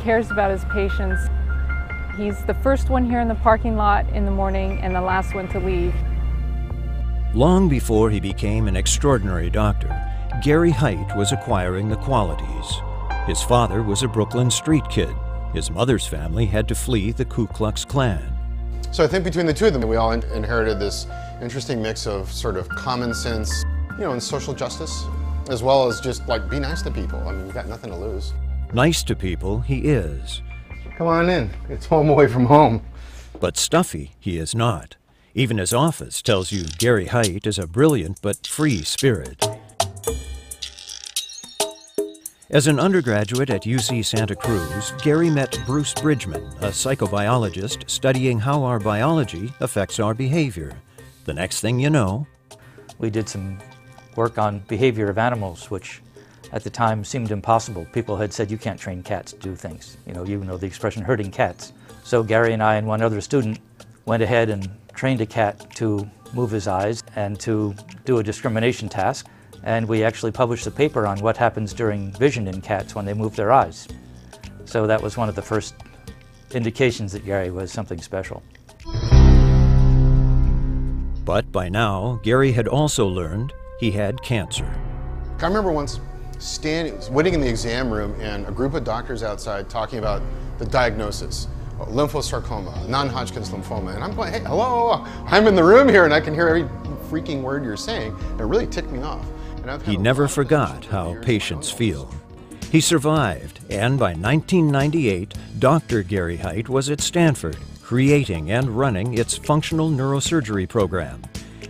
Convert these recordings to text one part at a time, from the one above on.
cares about his patients. He's the first one here in the parking lot in the morning and the last one to leave. Long before he became an extraordinary doctor, Gary Heit was acquiring the qualities. His father was a Brooklyn street kid. His mother's family had to flee the Ku Klux Klan. So I think between the two of them, we all inherited this interesting mix of sort of common sense, and social justice, as well as just like be nice to people. I mean, you've got nothing to lose. Nice to people he is. Come on in. It's home away from home. But stuffy he is not. Even his office tells you Gary Heit is a brilliant but free spirit. As an undergraduate at UC Santa Cruz, Gary met Bruce Bridgman, a psychobiologist studying how our biology affects our behavior. The next thing you know, we did some work on behavior of animals, which at the time seemed impossible. People had said you can't train cats to do things. You know the expression herding cats. So Gary and I and one other student went ahead and trained a cat to move his eyes and to do a discrimination task. And we actually published a paper on what happens during vision in cats when they move their eyes. So that was one of the first indications that Gary was something special. But by now, Gary had also learned he had cancer. I remember once waiting in the exam room and a group of doctors outside talking about the diagnosis. Lymphosarcoma, non-Hodgkin's lymphoma, and I'm going, hey, hello, I'm in the room here and I can hear every freaking word you're saying. It really ticked me off. He never forgot how patients feel. He survived, and by 1998, Dr. Gary Heit was at Stanford, creating and running its functional neurosurgery program.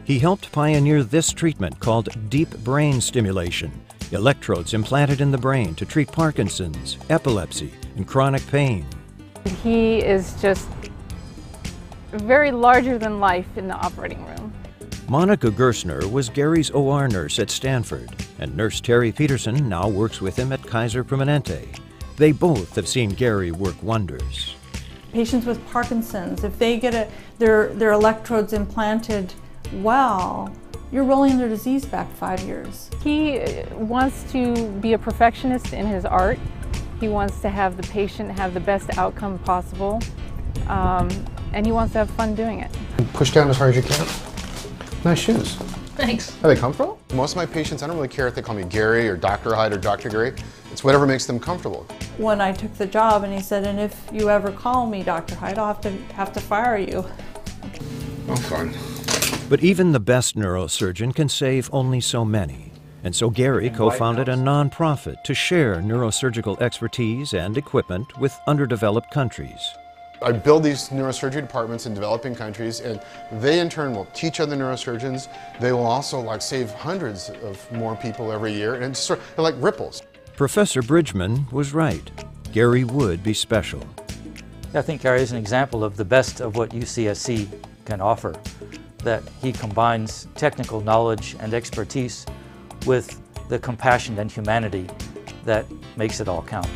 He helped pioneer this treatment called Deep Brain Stimulation, electrodes implanted in the brain to treat Parkinson's, epilepsy, and chronic pain. He is just very larger than life in the operating room. Monica Gersner was Gary's OR nurse at Stanford, and Nurse Terry Peterson now works with him at Kaiser Permanente. They both have seen Gary work wonders. Patients with Parkinson's, if they get their electrodes implanted well, you're rolling their disease back 5 years. He wants to be a perfectionist in his art. He wants to have the patient have the best outcome possible, and he wants to have fun doing it. Push down as hard as you can. Nice shoes. Thanks. Are they comfortable? Most of my patients, I don't really care if they call me Gary or Dr. Heit or Dr. Gary. It's whatever makes them comfortable. When I took the job and he said, and if you ever call me Dr. Heit, I'll have to fire you. Oh, fun. But even the best neurosurgeon can save only so many. And so Gary co-founded a nonprofit to share neurosurgical expertise and equipment with underdeveloped countries. I build these neurosurgery departments in developing countries, and they in turn will teach other neurosurgeons. They will also save hundreds of more people every year, and it's they're like ripples. Professor Bridgman was right. Gary would be special. I think Gary is an example of the best of what UCSC can offer, that he combines technical knowledge and expertise with the compassion and humanity that makes it all count.